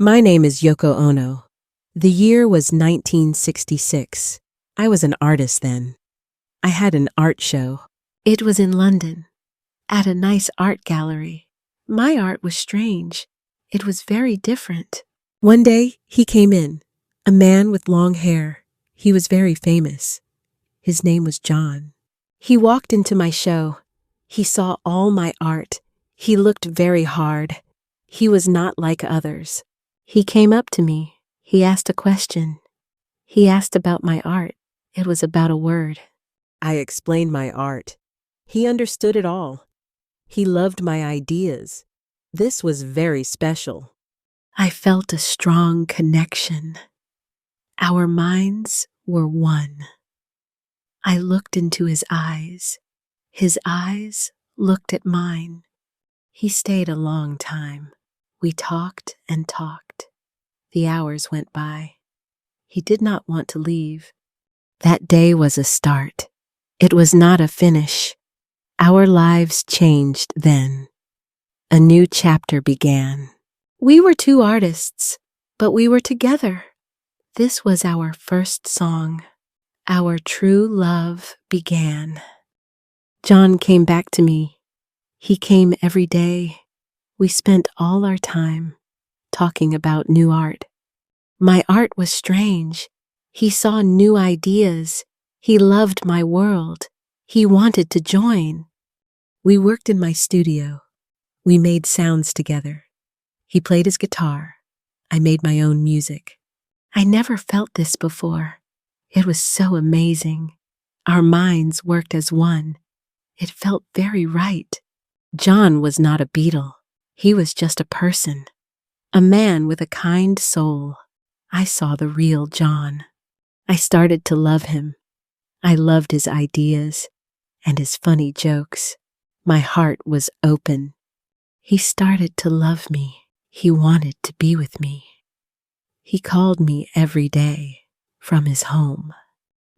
My name is Yoko Ono. The year was 1966. I was an artist then. I had an art show. It was in London, at a nice art gallery. My art was strange. It was very different. One day, he came in, a man with long hair. He was very famous. His name was John. He walked into my show. He saw all my art. He looked very hard. He was not like others. He came up to me. He asked a question. He asked about my art. It was about a word. I explained my art. He understood it all. He loved my ideas. This was very special. I felt a strong connection. Our minds were one. I looked into his eyes. His eyes looked at mine. He stayed a long time. We talked and talked. The hours went by. He did not want to leave. That day was a start. It was not a finish. Our lives changed then. A new chapter began. We were two artists, but we were together. This was our first song. Our true love began. John came back to me. He came every day. We spent all our time talking about new art. My art was strange. He saw new ideas. He loved my world. He wanted to join. We worked in my studio. We made sounds together. He played his guitar. I made my own music. I never felt this before. It was so amazing. Our minds worked as one. It felt very right. John was not a beetle. He was just a person, a man with a kind soul. I saw the real John. I started to love him. I loved his ideas and his funny jokes. My heart was open. He started to love me. He wanted to be with me. He called me every day from his home.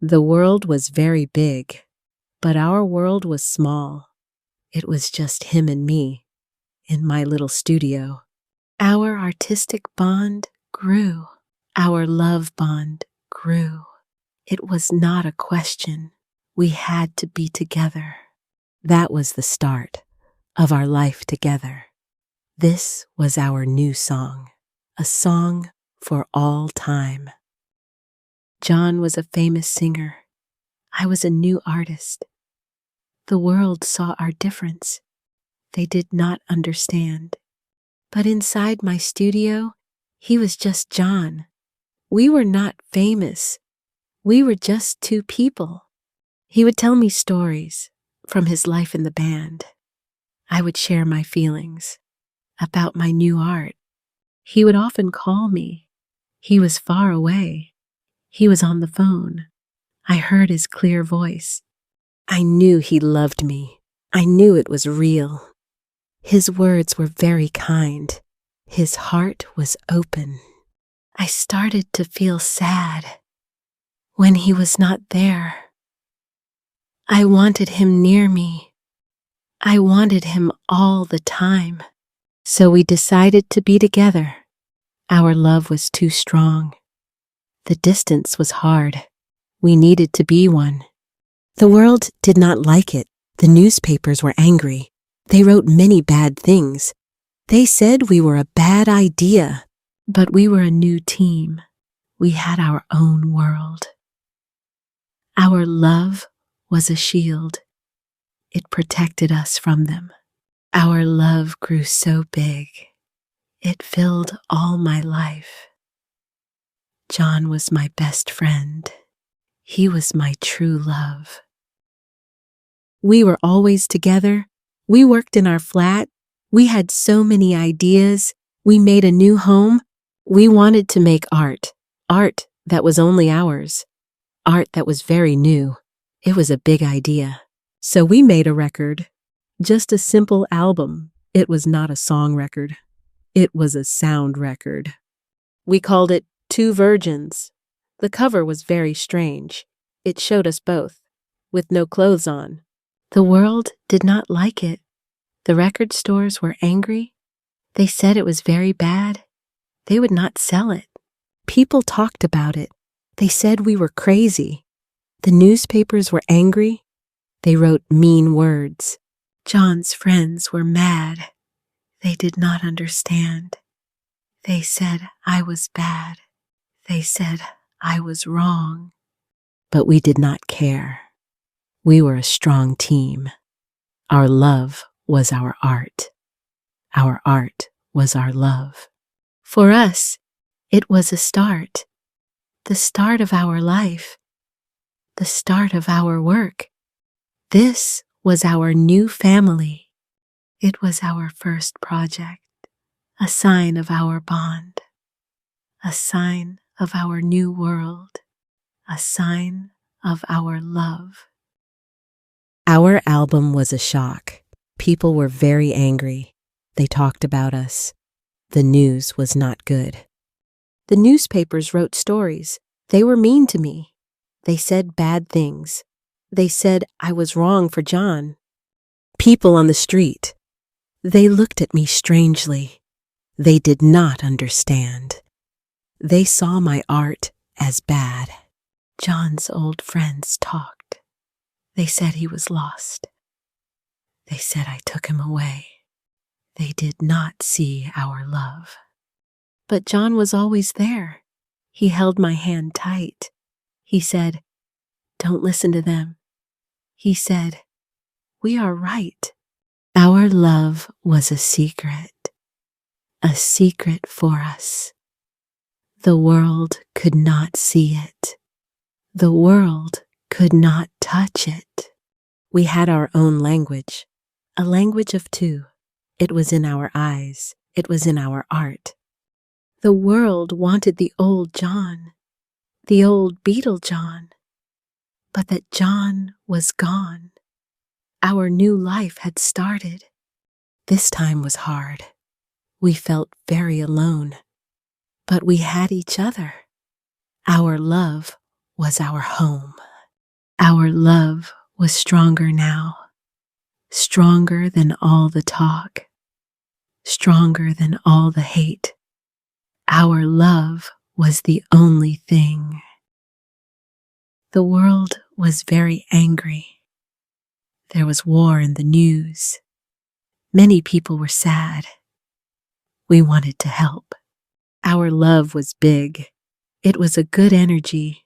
The world was very big, but our world was small. It was just him and me in my little studio. Our artistic bond grew. Our love bond grew. It was not a question. We had to be together. That was the start of our life together. This was our new song, a song for all time. John was a famous singer. I was a new artist. The world saw our difference. They did not understand. But inside my studio, he was just John. We were not famous. We were just two people. He would tell me stories from his life in the band. I would share my feelings about my new art. He would often call me. He was far away. He was on the phone. I heard his clear voice. I knew he loved me. I knew it was real. His words were very kind. His heart was open. I started to feel sad when he was not there. I wanted him near me. I wanted him all the time. So we decided to be together. Our love was too strong. The distance was hard. We needed to be one. The world did not like it. The newspapers were angry. They wrote many bad things. They said we were a bad idea. But we were a new team. We had our own world. Our love was a shield. It protected us from them. Our love grew so big. It filled all my life. John was my best friend. He was my true love. We were always together. We worked in our flat. We had so many ideas. We made a new home. We wanted to make art that was only ours, art that was very new. It was a big idea. So we made a record, just a simple album. It was not a song record. It was a sound record. We called it Two Virgins. The cover was very strange. It showed us both, with no clothes on. The world did not like it. The record stores were angry. They said it was very bad. They would not sell it. People talked about it. They said we were crazy. The newspapers were angry. They wrote mean words. John's friends were mad. They did not understand. They said I was bad. They said I was wrong. But we did not care. We were a strong team. Our love was our art. Our art was our love. For us, it was a start. The start of our life. The start of our work. This was our new family. It was our first project, a sign of our bond, a sign of our new world, a sign of our love. Our album was a shock. People were very angry. They talked about us. The news was not good. The newspapers wrote stories. They were mean to me. They said bad things. They said I was wrong for John. People on the street, they looked at me strangely. They did not understand. They saw my art as bad. John's old friends talked. They said he was lost. They said I took him away. They did not see our love. But John was always there. He held my hand tight. He said, "Don't listen to them." He said, "We are right." Our love was a secret for us. The world could not see it. The world could not touch it. We had our own language, a language of two. It was in our eyes. It was in our art. The world wanted the old John, the old Beatle John, but that John was gone. Our new life had started. This time was hard. We felt very alone, but we had each other. Our love was our home. Our love was stronger now, stronger than all the talk, stronger than all the hate. Our love was the only thing. The world was very angry. There was war in the news. Many people were sad. We wanted to help. Our love was big. It was a good energy.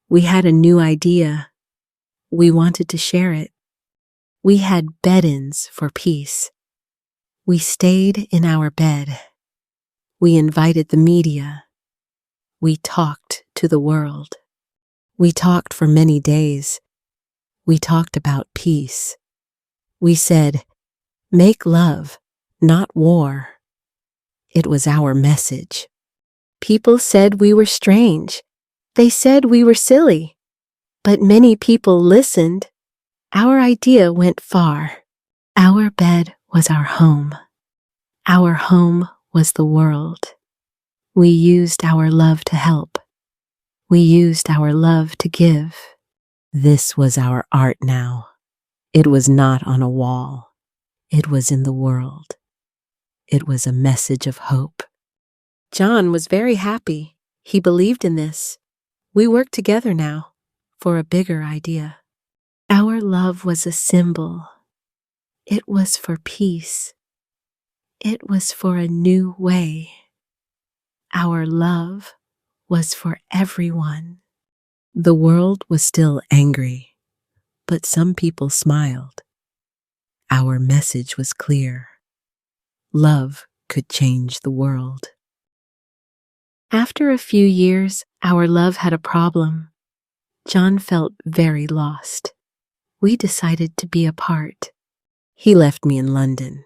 We had a new idea. We wanted to share it. We had bed-ins for peace. We stayed in our bed. We invited the media. We talked to the world. We talked for many days. We talked about peace. We said, "Make love, not war." It was our message. People said we were strange. They said we were silly. But many people listened. Our idea went far. Our bed was our home. Our home was the world. We used our love to help. We used our love to give. This was our art now. It was not on a wall. It was in the world. It was a message of hope. John was very happy. He believed in this. We worked together now for a bigger idea. Our love was a symbol. It was for peace. It was for a new way. Our love was for everyone. The world was still angry, but some people smiled. Our message was clear. Love could change the world. After a few years, our love had a problem. John felt very lost. We decided to be apart. He left me in London.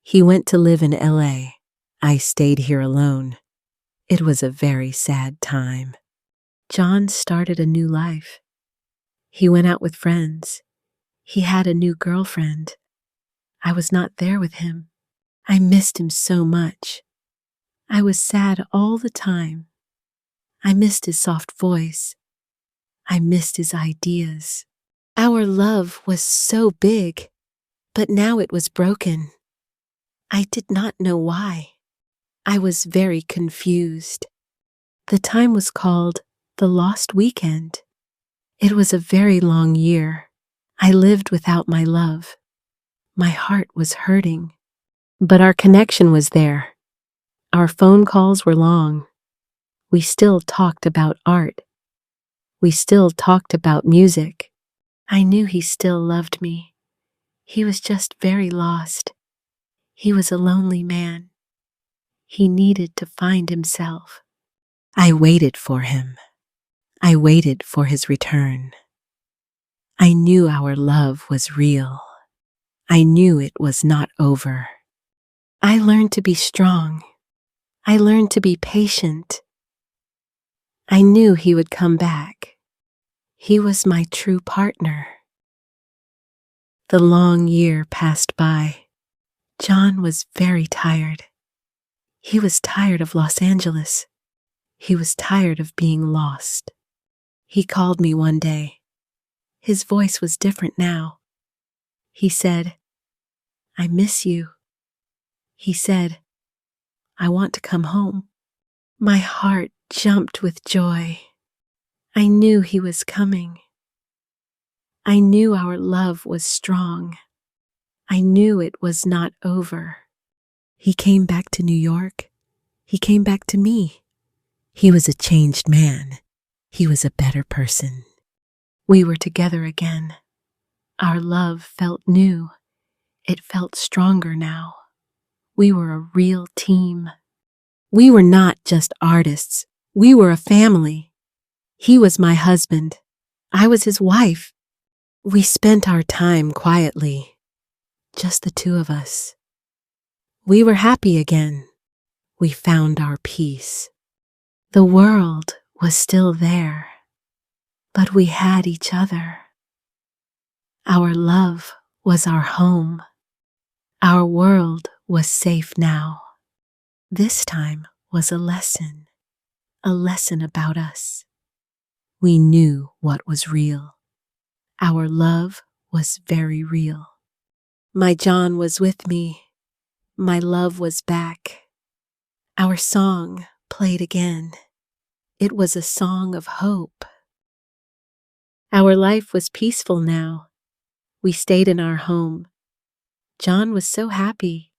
He went to live in LA. I stayed here alone. It was a very sad time. John started a new life. He went out with friends. He had a new girlfriend. I was not there with him. I missed him so much. I was sad all the time. I missed his soft voice. I missed his ideas. Our love was so big, but now it was broken. I did not know why. I was very confused. The time was called the Lost Weekend. It was a very long year. I lived without my love. My heart was hurting. But our connection was there. Our phone calls were long. We still talked about art. We still talked about music. I knew he still loved me. He was just very lost. He was a lonely man. He needed to find himself. I waited for him. I waited for his return. I knew our love was real. I knew it was not over. I learned to be strong. I learned to be patient. I knew he would come back. He was my true partner. The long year passed by. John was very tired. He was tired of Los Angeles. He was tired of being lost. He called me one day. His voice was different now. He said, "I miss you." He said, "I want to come home." My heart jumped with joy. I knew he was coming. I knew our love was strong. I knew it was not over. He came back to New York. He came back to me. He was a changed man. He was a better person. We were together again. Our love felt new. It felt stronger now. We were a real team. We were not just artists. We were a family. He was my husband. I was his wife. We spent our time quietly, just the two of us. We were happy again. We found our peace. The world was still there, but we had each other. Our love was our home. Our world was safe now. This time was a lesson about us. We knew what was real. Our love was very real. My John was with me. My love was back. Our song played again. It was a song of hope. Our life was peaceful now. We stayed in our home. John was so happy.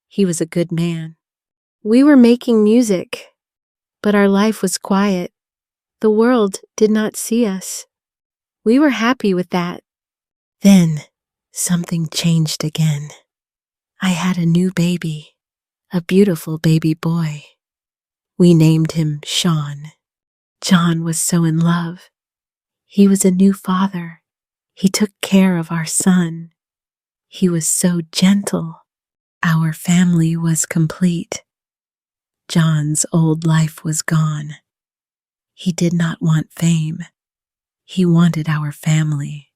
He was a good man. We were making music, but our life was quiet. The world did not see us. We were happy with that. Then something changed again. I had a new baby, a beautiful baby boy. We named him Sean. John was so in love. He was a new father. He took care of our son. He was so gentle. Our family was complete. John's old life was gone. He did not want fame. He wanted our family.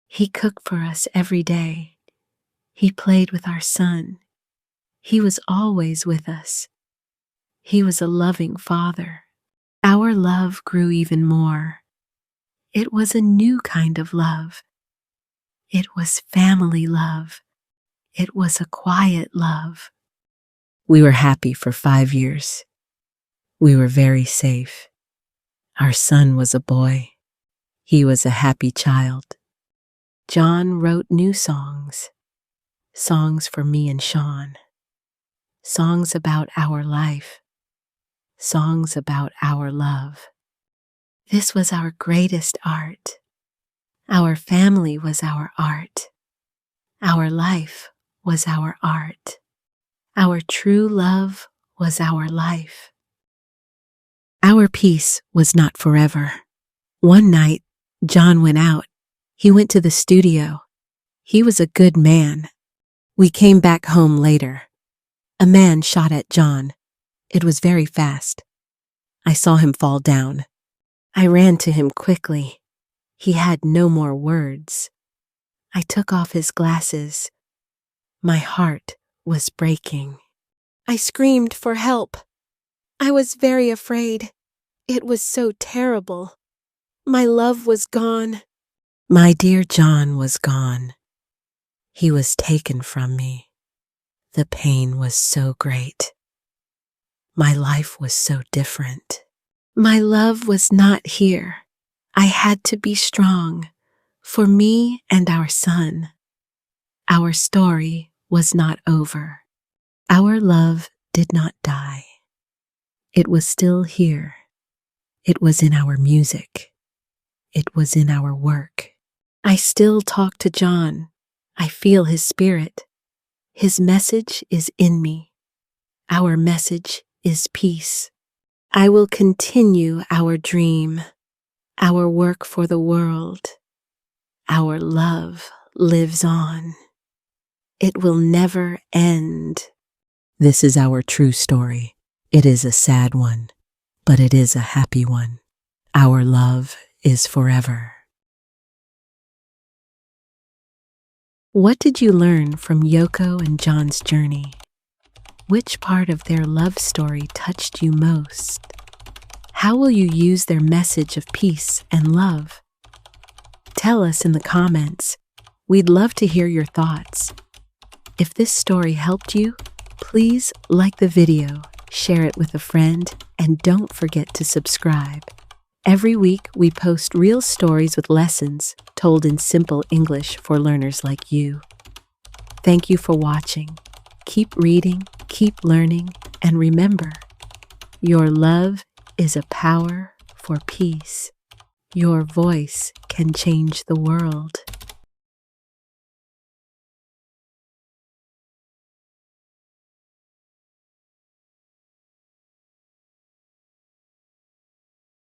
He cooked for us every day. He played with our son. He was always with us. He was a loving father. Our love grew even more. It was a new kind of love. It was family love. It was a quiet love. We were happy for 5 years. We were very safe. Our son was a boy. He was a happy child. John wrote new songs. Songs for me and Sean. Songs about our life. Songs about our love. This was our greatest art. Our family was our art. Our life was our art. Our true love was our life. Our peace was not forever. One night, John went out. He went to the studio. He was a good man. We came back home later. A man shot at John. It was very fast. I saw him fall down. I ran to him quickly. He had no more words. I took off his glasses. My heart was breaking. I screamed for help. I was very afraid. It was so terrible. My love was gone. My dear John was gone. He was taken from me. The pain was so great. My life was so different. My love was not here. I had to be strong for me and our son. Our story was not over. Our love did not die. It was still here. It was in our music. It was in our work. I still talk to John. I feel his spirit. His message is in me. Our message is peace. I will continue our dream, our work for the world. Our love lives on. It will never end. This is our true story. It is a sad one, but it is a happy one. Our love is forever. What did you learn from Yoko and John's journey? Which part of their love story touched you most? How will you use their message of peace and love? Tell us in the comments. We'd love to hear your thoughts. If this story helped you, please like the video, share it with a friend, and don't forget to subscribe. Every week, we post real stories with lessons told in simple English for learners like you. Thank you for watching. Keep reading, keep learning, and remember, your love is a power for peace. Your voice can change the world.